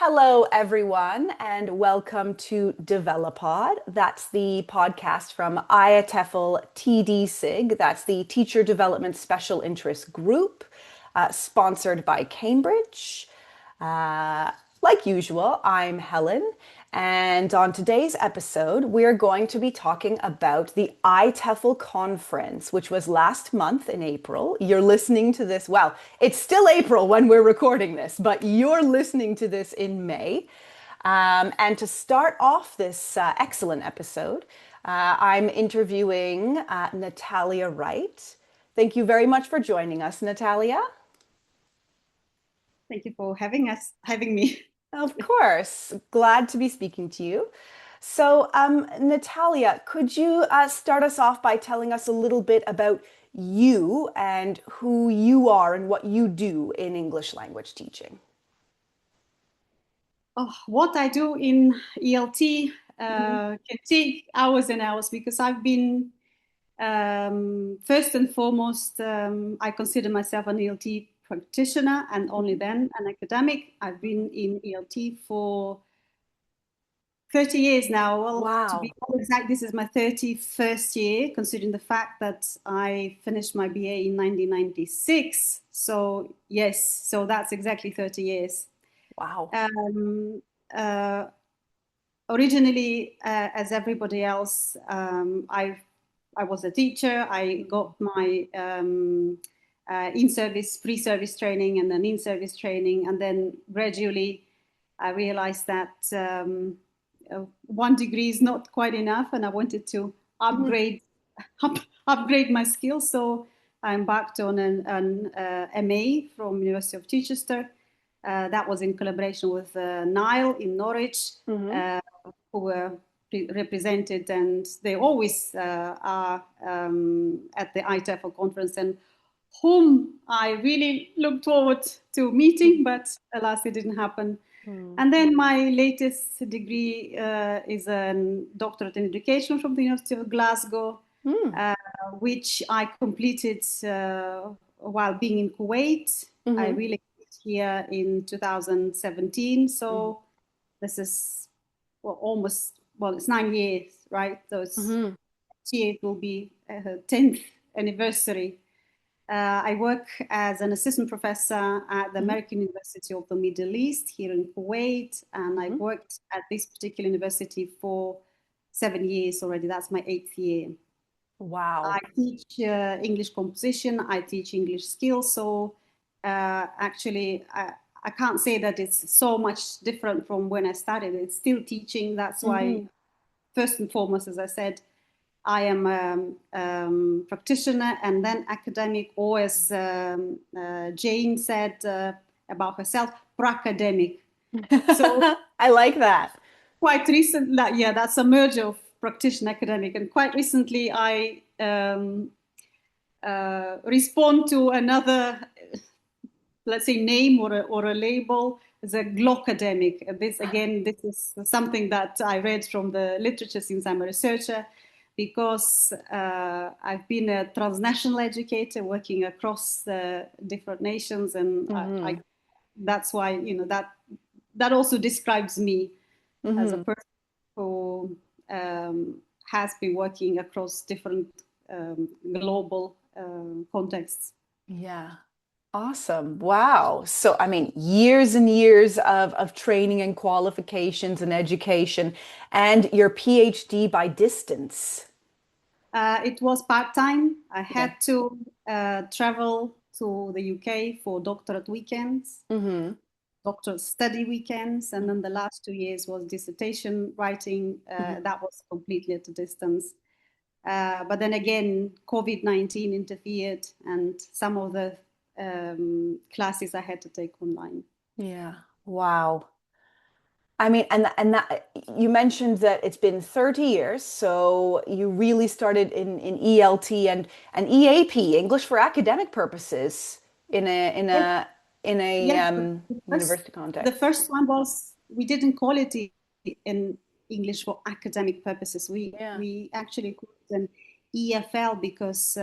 Hello, everyone, and welcome to Developod. That's the podcast from IATEFL TD That's the Teacher Development Special Interest Group, sponsored by Cambridge. Uh, like usual, I'm Helen, and on today's episode, we're going to be talking about the IATEFL conference, which was last month in April. You're listening to this, well, it's still April when we're recording this, but you're listening to this in May. And to start off this excellent episode, I'm interviewing Natalia Wright. Thank you very much for joining us, Natalia. Thank you for having me. Of course. Glad to be speaking to you. So, Natalia, could you start us off by telling us a little bit about you and who you are and what you do in English language teaching? Oh, what I do in ELT Mhm. can take hours and hours because I've been, first and foremost, I consider myself an ELT practitioner and only then an academic. I've been in ELT for 30 years now. Well, to be Wow. exact, this is my 31st year, considering the fact that I finished my BA in 1996. So, yes, so that's exactly 30 years. Wow. Um, uh, Originally, as everybody else, I was a teacher. I got my in-service, pre-service training, and then in-service training, and then gradually, I realized that one degree is not quite enough, and I wanted to Mhm. upgrade upgrade my skills. So I embarked on an MA from University of Chichester. That was in collaboration with Nile in Norwich, Mhm. uh, who were represented, and they always are at the IATEFL conference, and whom I really looked forward to meeting, but alas, it didn't happen. Mhm. And then my latest degree is a doctorate in education from the University of Glasgow, Mhm. uh, which I completed while being in Kuwait. I Mhm. relocated here in 2017. Mhm. So this is well, it's 9 years, right? So Mhm. next year it will be 10th anniversary. I work as an assistant professor at the Mhm. American University of the Middle East here in Kuwait, and I've Mhm. worked at this particular university for 7 years already. That's my 8th year. I Wow. teach English composition, I teach English skills. So actually, I can't say that it's so much different from when I started. It's still teaching. That's why, Mhm. first and foremost, as I said, I am a practitioner and then academic, or as Jane said about herself, pracademic. So I like that. quite recent, yeah, that's a merger of practitioner academic. And quite recently, I respond to another, let's say, name or a label as a glockademic. This is something that I read from the literature since I'm a researcher, because I've been a transnational educator working across different nations, and Mhm. that's why that also describes me as a Mhm. person who has been working across different global contexts. Yeah. Awesome. Wow. So, I mean, years and years of training and qualifications and education, and your PhD by distance. It was part time. I Okay. had to travel to the UK for doctorate weekends, Mm-hmm. doctorate study weekends, and then the last 2 years was dissertation writing. Hmm. That was completely at a distance. But then again, COVID-19 interfered, and some of the classes I had to take online. Yeah. Wow. I mean, and that you mentioned that it's been 30 years, so you really started in ELT and EAP, English for academic purposes, in Yes, a yes. university The context. first one was, we didn't call it in English for academic purposes. Yeah. We actually called it an EFL because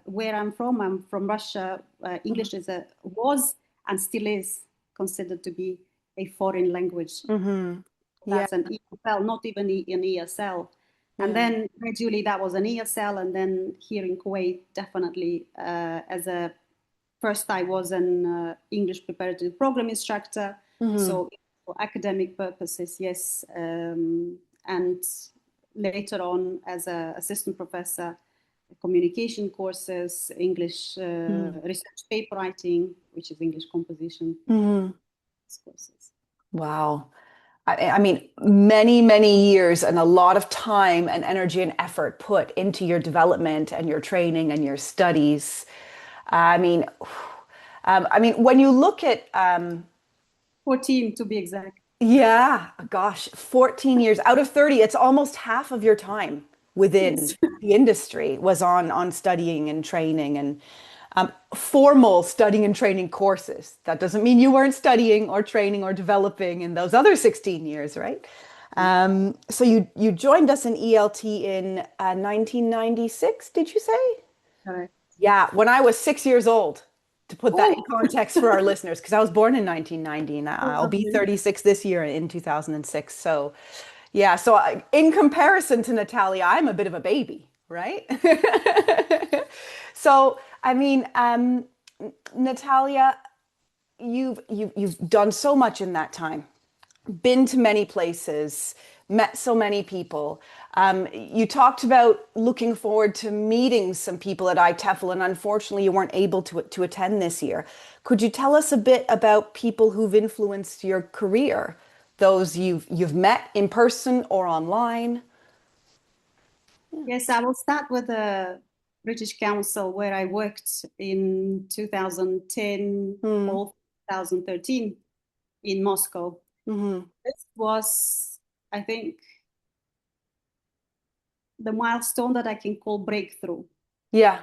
where I'm from Russia. Mhm. English was and still is considered to be a foreign language. Mm-hmm. Yeah. That's an EFL, not even an ESL. And Yeah. then gradually that was an ESL. And then here in Kuwait, definitely as a first, I was an English preparative program instructor. Mm-hmm. So for academic purposes, yes. And later on as an assistant professor, communication courses, English research paper writing, which is English composition Mm-hmm. courses. Wow. I mean, many, many years and a lot of time and energy and effort put into your development and your training and your studies. I mean, when you look at, 14 to be exact. yeah, gosh, 14 years out of 30, it's almost half of your time within Yes. the industry was on studying and training and formal studying and training courses. That doesn't mean you weren't studying or training or developing in those other 16 years, right? So you joined us in ELT in 1996, did you say? Correct. Yeah, when I was 6 years old, to put that in Oh, context for our listeners, because I was born in 1990 and oh, I'll be lovely. 36 this year in 2006. So, yeah, so in comparison to Natalia, I'm a bit of a baby, right? So, Natalia, you've done so much in that time, been to many places, met so many people. You talked about looking forward to meeting some people at IATEFL, and unfortunately, you weren't able to attend this year. Could you tell us a bit about people who've influenced your career? Those you've met in person or online? Yes, I will start with the British Council where I worked in 2010 Mm, or 2013 in Moscow. hmm. This was, I think, the milestone that I can call breakthrough. Yeah.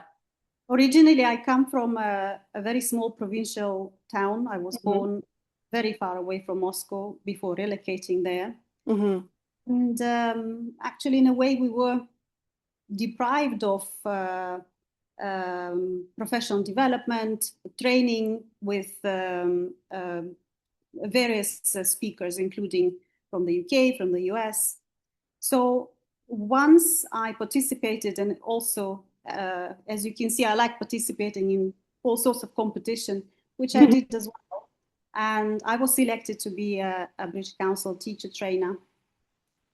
Originally, I come from a very small provincial town. I was Hmm. born very far away from Moscow before relocating there. Hmm. And actually, in a way, we were deprived of professional development, training with various speakers, including from the UK, from the US. So once I participated, and also, as you can see, I like participating in all sorts of competition, which I did as well. And I was selected to be a British Council teacher trainer.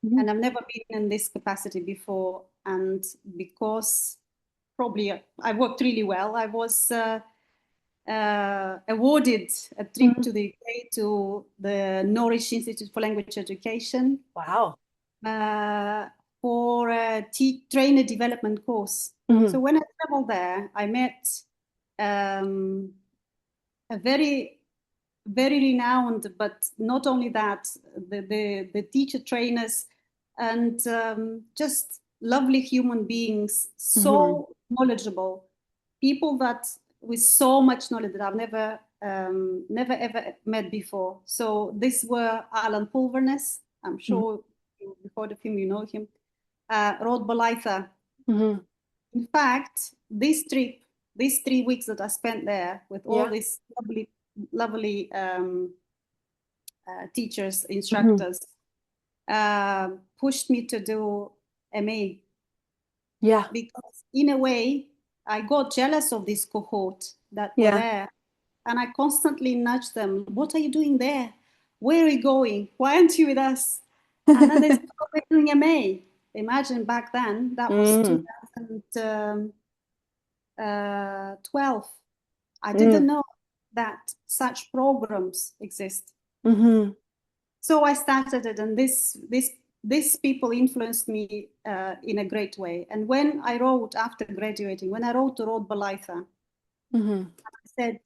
And I've never been in this capacity before. And because probably I worked really well, I was awarded a trip Hmm. to the UK to the Norwich Institute for Language Education Wow. uh, for a trainer development course. So Hmm. when I traveled there, I met um, a very renowned, but not only that, the teacher trainers and just lovely human beings, Hmm. so knowledgeable, people that with so much knowledge that I've never ever met before. So these were Alan Pulverness. I'm sure you've heard of him, you know him. Rod Bolaitha. Hmm. In fact, this trip, these 3 weeks that I spent there with all Yeah. these lovely teachers, Hmm. instructors, pushed me to do MA Yeah. because, in a way, I got jealous of this cohort that were Yeah. there, and I constantly nudged them. What are you doing there? Where are you going? Why aren't you with us? And then they said, oh, we're doing MA. Imagine back then, that was Mm. 2012. I didn't Mm. know that such programs exist. Hmm. So I started it, and these people influenced me in a great way. And when I wrote after graduating, when I wrote to Rod Balaitha, Hmm. I said,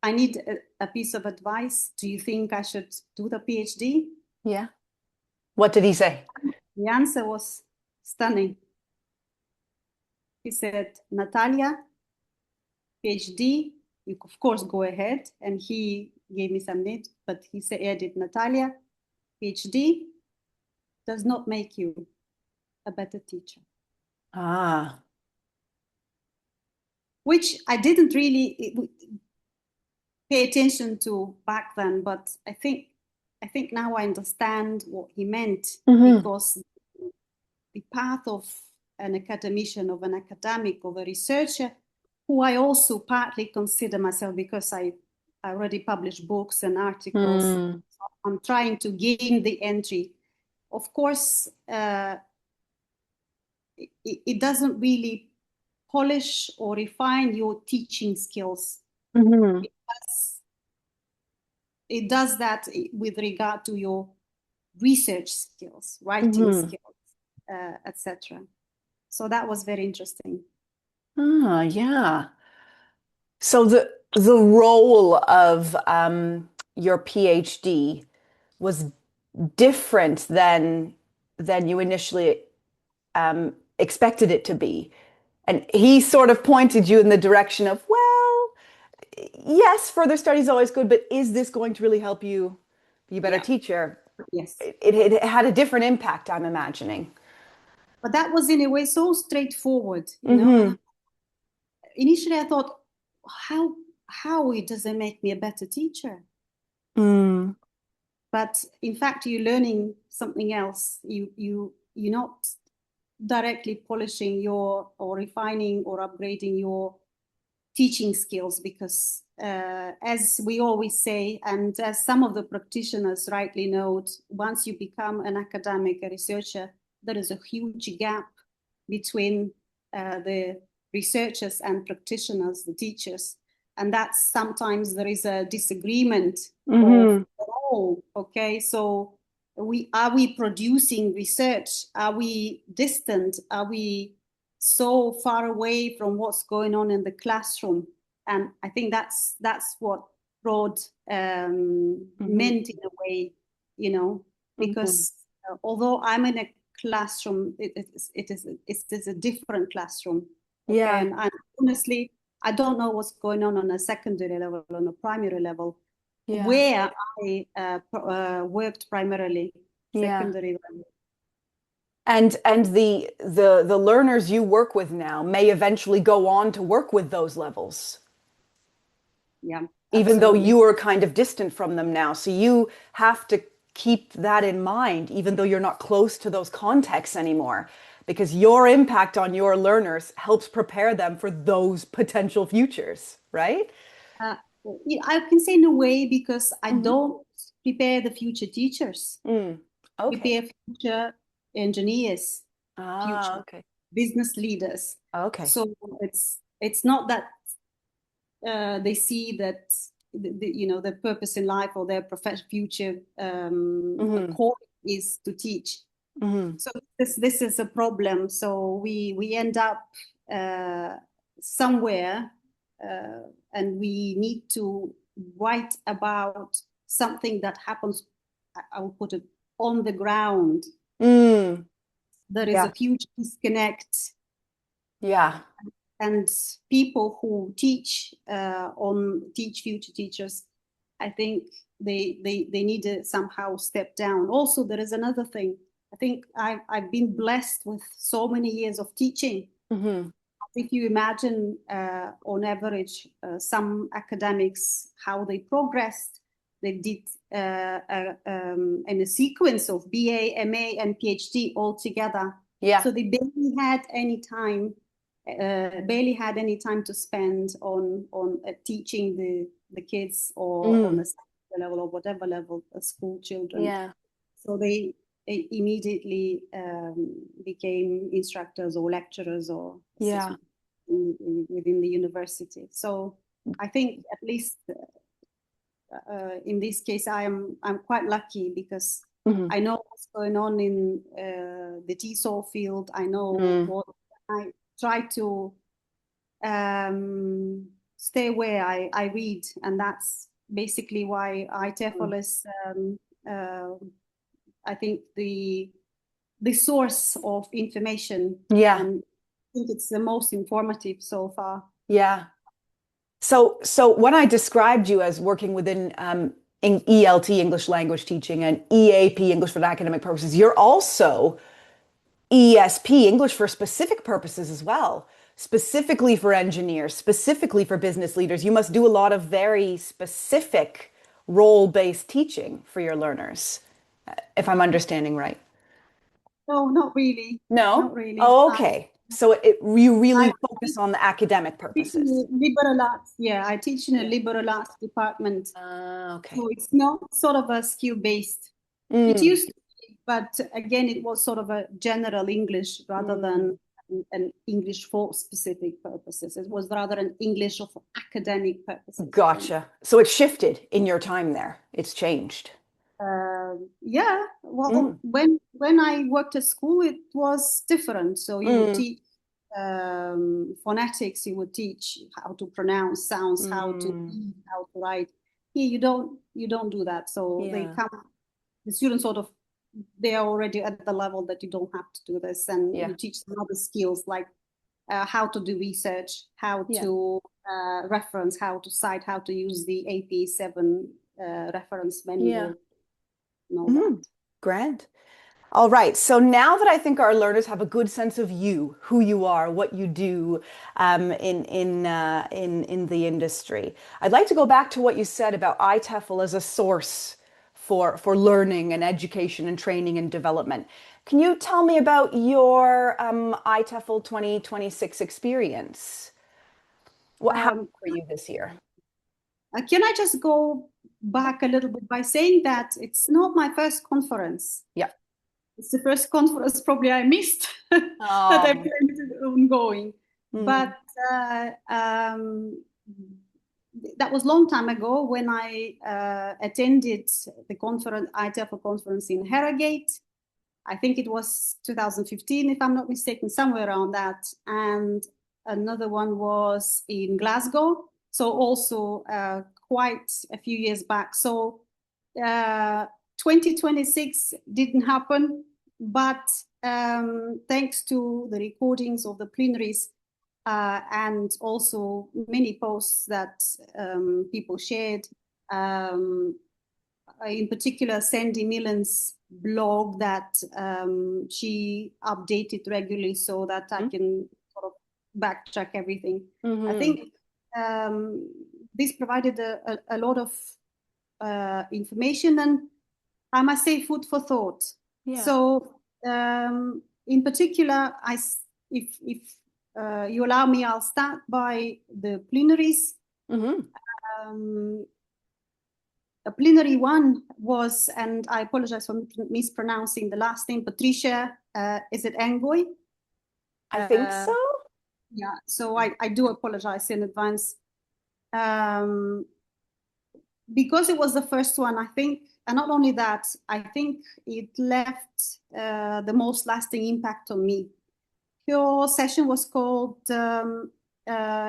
I need a piece of advice. Do you think I should do the PhD? Yeah. What did he say? The answer was stunning. He said, Natalia, PhD, you of course go ahead. And he gave me some names, but he said, added, Natalia, PhD does not make you a better teacher, Ah. which I didn't really pay attention to back then. But I think I think now I understand what he meant, Hmm. because the path of an academician, of an academic, of a researcher, who I also partly consider myself because I already published books and articles. Mm. I'm trying to gain the entry. Of course, it doesn't really polish or refine your teaching skills. Hmm. It does that with regard to your research skills, writing Hmm. skills, etc. So that was very interesting. Ah, yeah. So the role of your PhD was different than you initially expected it to be. And he sort of pointed you in the direction of, well, yes, further study is always good, but is this going to really help you be a better Yeah, teacher? yes. It had a different impact, I'm imagining. But that was in a way so straightforward, you know. And Mm-hmm. initially I thought, how it doesn't make me a better teacher. Mm. But in fact, you're learning something else. You're not directly polishing your or refining or upgrading your teaching skills, because as we always say, and as some of the practitioners rightly note, once you become an academic, a researcher, there is a huge gap between the researchers and practitioners, the teachers. And that's sometimes there is a disagreement of, Mm-hmm. oh, okay, so we producing research? Are we distant? Are we so far away from what's going on in the classroom? And I think that's what Rod Mm-hmm. meant in a way, you know, Mm-hmm. because although I'm in a classroom, it is a different classroom, okay, Yeah. and honestly, I don't know what's going on a secondary level, on a primary level, Yeah. where I worked primarily, Yeah. secondary level. And the learners you work with now may eventually go on to work with those levels, Yeah, even though absolutely. you are kind of distant from them now. So you have to keep that in mind, even though you're not close to those contexts anymore, because your impact on your learners helps prepare them for those potential futures, right? Uh, I can say in a way, because I Hmm. don't prepare the future teachers, Mm. Okay. prepare future engineers, Ah, future okay. business leaders. Okay. So it's not that they see that the purpose in life or their future Hmm. calling is to teach. Hmm. So this is a problem. So we end up uh, somewhere, and we need to write about something that happens. I will put it on the ground. Mm. There is Yeah. a huge disconnect, Yeah. and people who teach future teachers, I think they need to somehow step down. Also, there is another thing. I think I've been blessed with so many years of teaching. Hmm. If you imagine, on average, some academics, how they progressed, they did in a sequence of BA, MA, and PhD all together. Yeah. So they barely had any time to spend on teaching the kids, or on Mm. a secondary level or whatever level, school children. Yeah. So they immediately became instructors or lecturers or Yeah. assistant within the university. So I think, at least in this case, I'm quite lucky, because Hmm. I know what's going on in the TESOL field. I know Mm. what I try to stay where I read, and that's basically why Mm. IATEFL is, uh, I think, the source of information, Yeah. and I think it's the most informative so far. Yeah. So when I described you as working within ELT, English language teaching, and EAP, English for academic purposes, you're also ESP, English for specific purposes as well, specifically for engineers, specifically for business leaders. You must do a lot of very specific role-based teaching for your learners, if I'm understanding right. No, not really. Not No? really. Oh, okay. So you really I focus on the academic teach in purposes. a liberal arts. Yeah, I teach in a Yeah. liberal arts department. Okay. So it's not sort of a skill based. It Mm, used to be, but again, it was sort of a general English rather mm. than an English for specific purposes. It was rather an English of academic purposes for me. Gotcha. So it shifted in your time there. It's changed. Yeah, well, Mm, when I worked at school, it was different. So you would mm, teach phonetics, you would teach how to pronounce sounds, how to mm. read, how to write. Here, you don't do that. So Yeah. the students sort of they are already at the level that you don't have to do this, and Yeah. you teach them other skills like how to do research, how Yeah. to reference, how to cite, how to use the AP7 reference Yeah. manual and all that. Mm. Grand. All right. So now that I think our learners have a good sense of you, who you are, what you do in the industry, I'd like to go back to what you said about ITEFL as a source for learning and education and training and development. Can you tell me about your ITEFL 2026 experience? What happened Um, for you this year? can I just go back a little bit by saying that it's not my first conference. Yeah. It's the first conference probably I missed that I Um, planned on going. mm, But that was a long time ago when I attended the conference, IATEFL conference in Harrogate. I think it was 2015, if I'm not mistaken, somewhere around that. And another one was in Glasgow. So also quite a few years back. So 2026 didn't happen, but thanks to the recordings of the plenaries and also many posts that people shared, um, in particular Sandy Millen's blog that she updated regularly so that I can sort of backtrack everything. I mm-hmm. think this provided a lot of information and I must say food for thought. Yeah. So in particular, if you allow me, I'll start by the plenaries. Mm-hmm. Um, a plenary one was, and I apologize for mispronouncing the last name, Patricia, is it Angoy? I think so. Yeah, so I do apologize in advance. Um, because it was the first one, I think, and not only that, I think it left the most lasting impact on me. Your session was called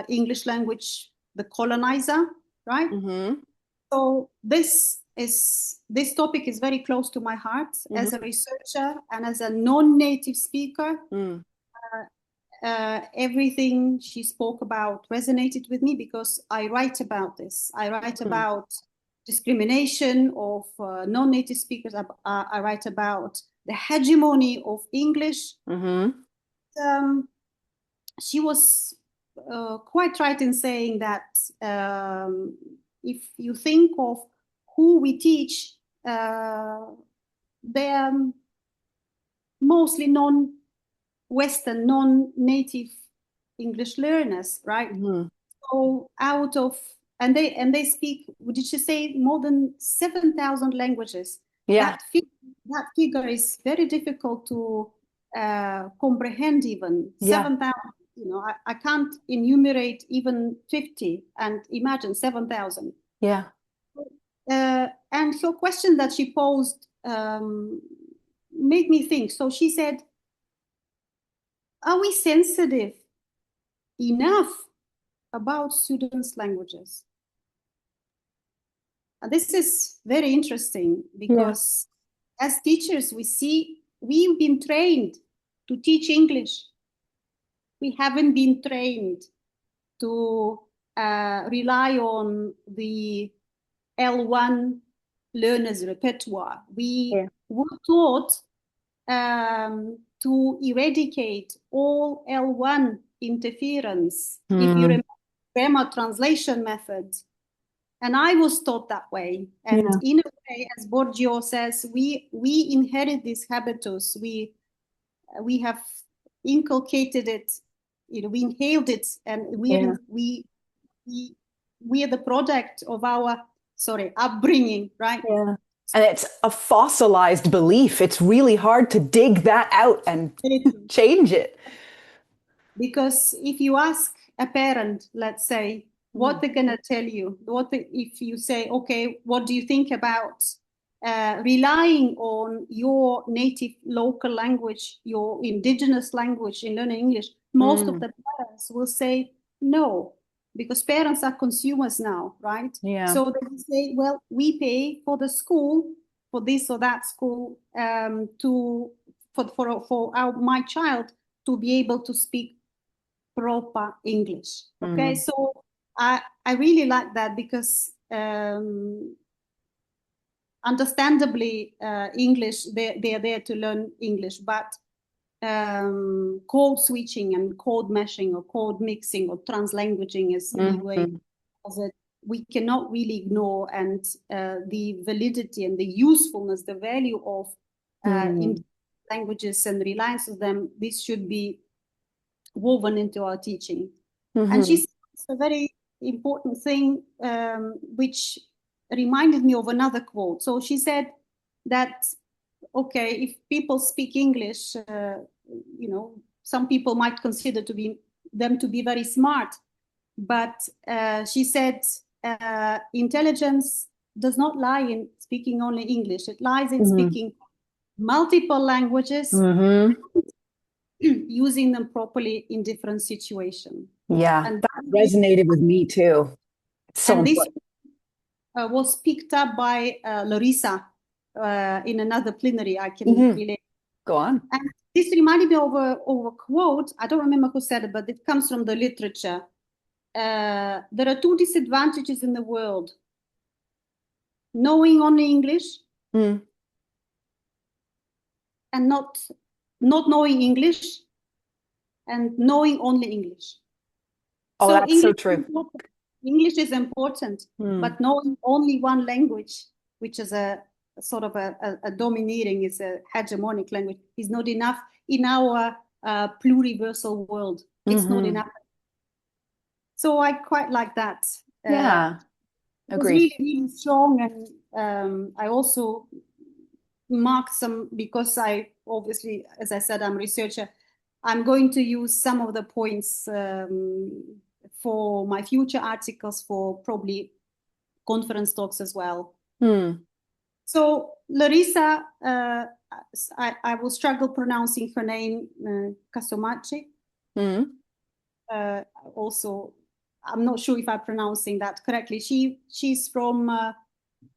English Language, the Colonizer, right? Mm-hmm. So this topic is very close to my heart as a Mm-hmm. researcher and as a non-native speaker. Mm. Everything she spoke about resonated with me because I write about this. I write Mm. about discrimination of non-native speakers. I write about the hegemony of English. Mm-hmm. Um, she was quite right in saying that if you think of who we teach, they're mostly non-Western, non-native English learners, right? Mm-hmm. So out of and they speak. Did you say more than 7,000 languages? Yeah. That that figure is very difficult to comprehend. Even Yeah. 7,000. You know, I can't enumerate even 50, and imagine 7,000. Yeah. And her question that she posed made me think. So she said, "Are we sensitive enough about students' languages?" And this is very interesting Yeah. because as teachers, we've been trained to teach English. We haven't been trained to rely on the L1 learners repertoire. We Yeah. were taught to eradicate all L1 interference. If you Mm. remember grammar translation methods, And I was taught that way. And Yeah. in a way, as Borgio says, we inherit this habitus. We have inculcated it, we inhaled it, and Yeah. we are the product of our upbringing, right? Yeah. And it's a fossilized belief. It's really hard to dig that out and change it. Because if you ask a parent, let's say, what Mm. they're going to tell you, if you say, okay, what do you think about relying on your native local language, your indigenous language in learning English, most of Mm. the parents will say no, because parents are consumers now, right? Yeah. So they will say, well, we pay for the school, for this or that school, for my child to be able to speak proper English. Okay, Mm. so I really like that, because understandably English, they are there to learn English, but code switching and code meshing or code mixing or translanguaging, as Leeway Mhm. calls it, we cannot really ignore. And the validity and the usefulness, the value of in Mm. languages and reliance on them, this should be woven into our teaching. And she Mhm. said a very important thing, which reminded me of another quote. So she said that, okay, if people speak English, some people might consider them to be very smart. But she said, intelligence does not lie in speaking only English. It lies in Mhm. speaking multiple languages, Mhm. using them properly in different situations. Yeah, And that resonated with me too. It's so this important. was picked up by Larissa in another plenary I can Mhm. relate. Go on. And this reminded me of a quote. I don't remember who said it, but it comes from the literature. There are two disadvantages in the world: knowing only English Mm. and not knowing English and knowing only English. Oh, So that's so true. English is important, Mm. but knowing only one language, which is a sort of a dominating, is a hegemonic language, is not enough in our pluriversal world. It's not Mhm. enough. So I quite like that. Yeah, It was agreed. really, really strong. And I also marked some, because I obviously, as I said, I'm a researcher. I'm going to use some of the points for my future articles, for probably conference talks as well. Mm. So Larissa, I will struggle pronouncing her name, Kasomachi. Mm. Also, I'm not sure if I'm pronouncing that correctly. She's from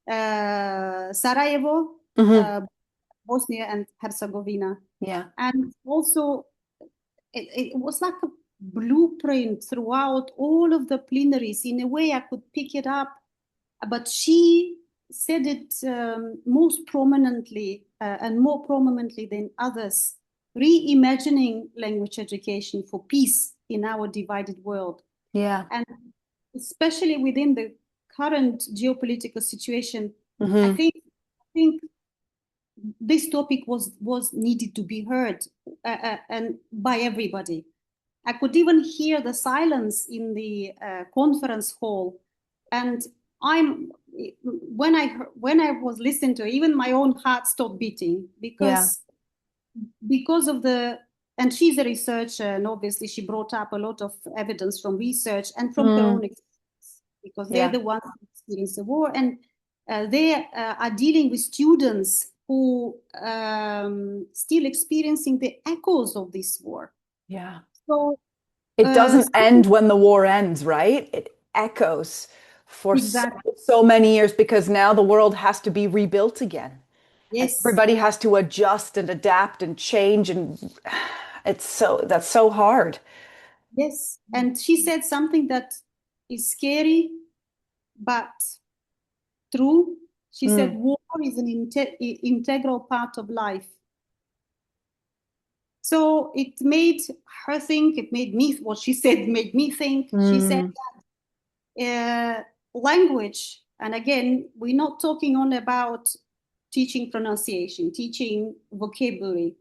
Sarajevo, Mhm. Bosnia and Herzegovina. Yeah. And also, it was like a blueprint throughout all of the plenaries. In a way, I could pick it up, but she said it most prominently and more prominently than others, reimagining language education for peace in our divided world. Yeah. And especially within the current geopolitical situation, I Mhm. think this topic was needed to be heard and by everybody. I could even hear the silence in the conference hall, and I'm when I was listening to it, even my own heart stopped beating, Yeah. because of the, and she's a researcher, and obviously she brought up a lot of evidence from research and from her own Mm. experience, because they're Yeah. the ones who experienced the war, and they are dealing with students who still experiencing the echoes of this war. Yeah. So It uh, doesn't end when the war ends, right? It echoes for so, exactly, so many years because now the world has to be rebuilt again. And yes, everybody has to adjust and adapt and change and that's so hard. yes. And she said something that is scary but true. She said Mm. war is an integral part of life. So it made her think, it made me, what she said made me think. She said Mm. that language, and again, we're not talking only about teaching pronunciation, teaching vocabulary.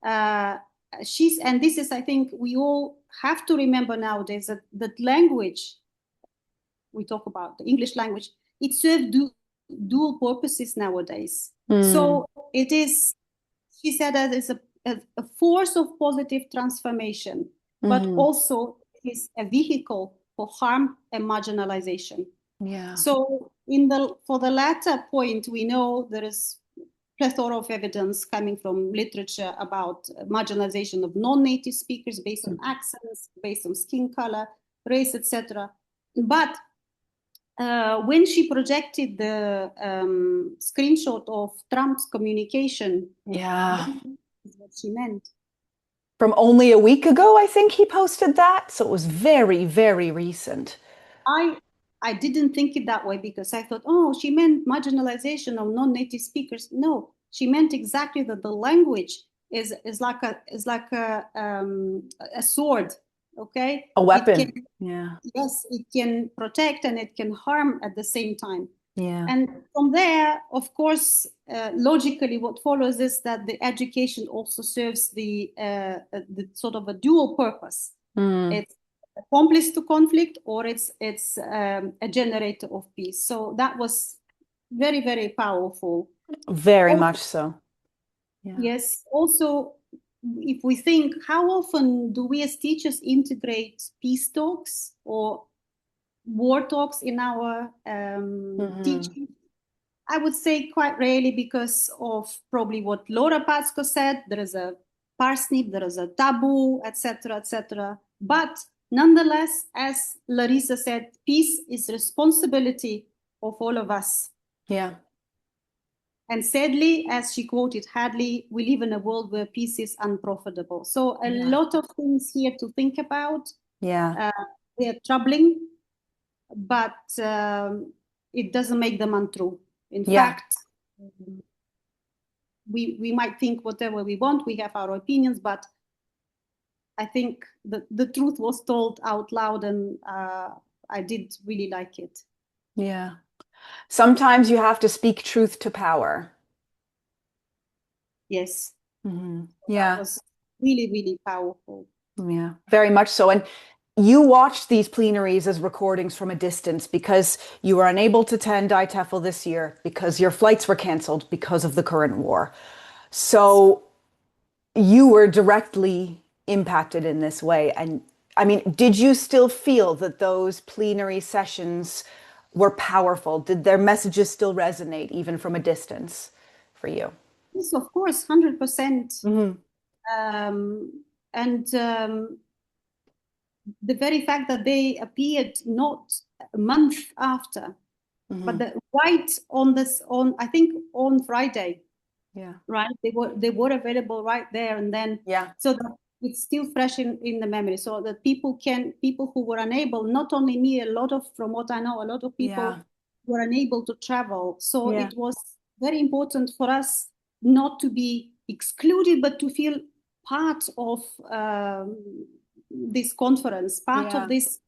And this is, I think, we all have to remember nowadays that language, we talk about the English language, it serves dual purposes nowadays. So it is, she said, that it's a force of positive transformation, but also is a vehicle for harm and marginalization. Yeah. So for the latter point, we know there is plethora of evidence coming from literature about marginalization of non-native speakers based on accents, based on skin color, race, etc. But when she projected the screenshot of Trump's communication, Yeah. is what she meant. From only a week ago, I think he posted that. So it was very, very recent. I didn't think it that way because I thought, oh, she meant marginalization of non-native speakers. No, she meant exactly that the language is like a sword. Okay, A weapon. It can, yeah. Yes, it can protect and it can harm at the same time. Yeah. And from there, of course, logically, what follows is that the education also serves the sort of a dual purpose. It's accomplice to conflict, or it's a generator of peace. So that was very, very powerful. Very much so. Yeah. Yes. Also, if we think, how often do we as teachers integrate peace talks or war talks in our teaching? I would say quite rarely, because of probably what Laura Pasco said. There is a parsnip, there is a taboo, etc., etc. But nonetheless, as Larissa said, peace is responsibility of all of us. Yeah. And sadly, as she quoted Hadley, we live in a world where peace is unprofitable. So a lot of things here to think about. Yeah. They are troubling, but it doesn't make them untrue. In fact, we might think whatever we want, we have our opinions, but I think the truth was told out loud, and I did really like it. Yeah. Sometimes you have to speak truth to power. Yes. Yeah. That was really, really powerful. Yeah, very much so. And you watched these plenaries as recordings from a distance because you were unable to attend IATEFL this year because your flights were canceled because of the current war. So you were directly impacted in this way. And I mean, did you still feel that those plenary sessions were powerful? Did their messages still resonate even from a distance for you? Yes, of course, 100%. And the very fact that they appeared not a month after, but right on I think on Friday. Yeah. Right. They were available right there and then. Yeah. So that it's still fresh in the memory. So that people who were unable, not only me, from what I know, a lot of people were unable to travel. So it was very important for us not to be excluded, but to feel part of this conference, part of this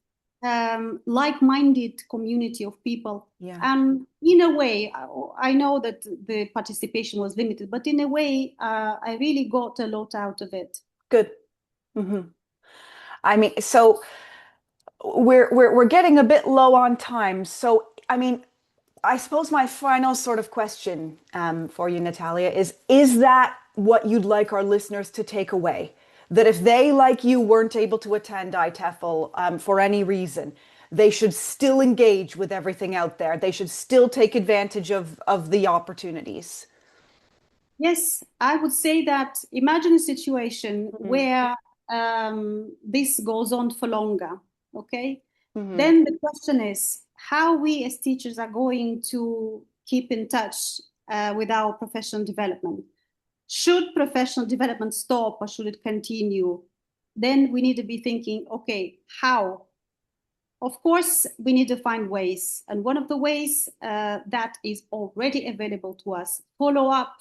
like-minded community of people. And in a way, I know that the participation was limited, but in a way, I really got a lot out of it. Good. I mean, so we're getting a bit low on time. So I mean, I suppose my final sort of question for you, Natalia, is that what you'd like our listeners to take away? That if they, like you, weren't able to attend IATEFL for any reason, they should still engage with everything out there. They should still take advantage of the opportunities. Yes, I would say that imagine a situation where this goes on for longer, okay? Then the question is how we as teachers are going to keep in touch with our professional development. Should professional development stop or should it continue? Then we need to be thinking, okay, how? Of course, we need to find ways. And one of the ways that is already available to us, follow up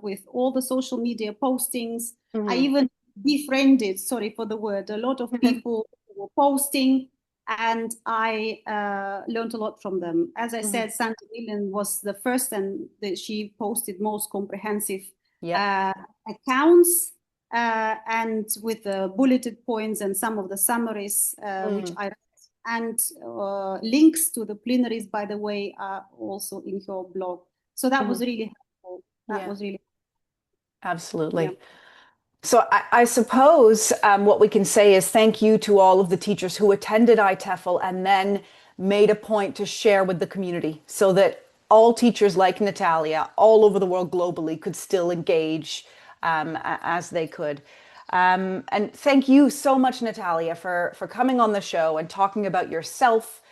with all the social media postings. I even befriended, sorry for the word, a lot of people who were posting. and I learned a lot from them. As I Hmm. said, Santa Milan was the first, and she posted most comprehensive Yep. uh, accounts, and with the bulleted points and some of the summaries, which Mm. I read. And links to the plenaries, by the way, are also in her blog. So that Hmm. was really helpful. That Yeah, was really, yeah. absolutely. So I suppose what we can say is thank you to all of the teachers who attended IATEFL and then made a point to share with the community so that all teachers like Natalia all over the world globally could still engage as they could. And thank you so much, Natalia, for coming on the show and talking about yourself,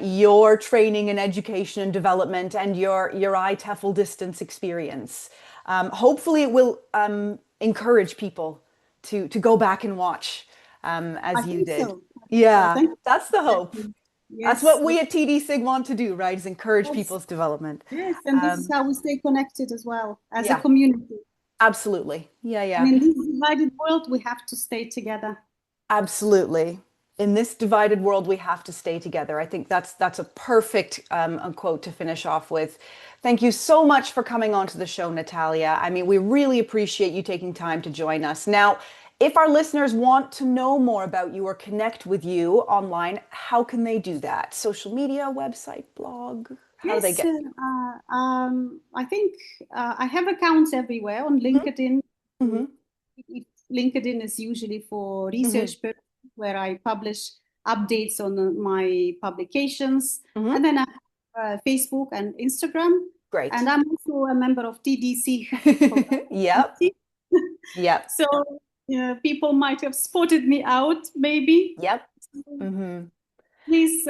your training and education and development, and your IATEFL distance experience. Hopefully, it will encourage people to go back and watch I as you think did. so. I think so. Yeah, Thank that's the hope. you. That's Yes, what we at TD SIG want to do, right? Is encourage yes, people's development. yes. And this is Um, how we stay connected as well as a yeah, community. absolutely. Yeah, And yeah. in this divided world, we have to stay together. Absolutely. In this divided world, we have to stay together. I think that's a perfect quote to finish off with. Thank you so much for coming on to the show, Natalia. I mean, we really appreciate you taking time to join us. Now, if our listeners want to know more about you or connect with you online, how can they do that? Social media, website, blog? How do they Yes, get? I think I have accounts everywhere on LinkedIn. Mm-hmm. LinkedIn is usually for Hmm. research purposes, where I publish updates on my publications. Hmm. And then I have Facebook and Instagram. And Great. I'm also a member of TDC. Yep. Yep. So people might have spotted me out, maybe. Yep. Hmm. Please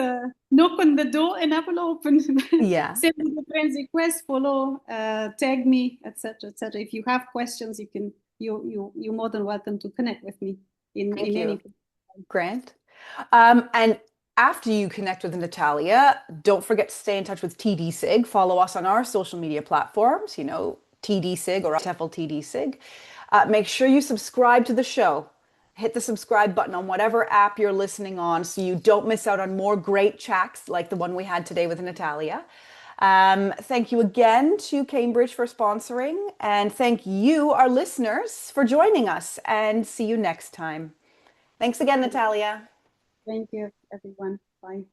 knock on the door and I will open. Yeah. Send me the friends request, follow, tag me, etc., etc. If you have questions, you're more than welcome to connect with me Thank in you, any. Grant. And after you connect with Natalia, don't forget to stay in touch with TD SIG. Follow us on our social media platforms, TD SIG or TEFL TD SIG. Make sure you subscribe to the show. Hit the subscribe button on whatever app you're listening on so you don't miss out on more great chats like the one we had today with Natalia. Thank you again to Cambridge for sponsoring, and thank you, our listeners, for joining us, and see you next time. Thanks again, Natalia. Thank you, everyone. Bye.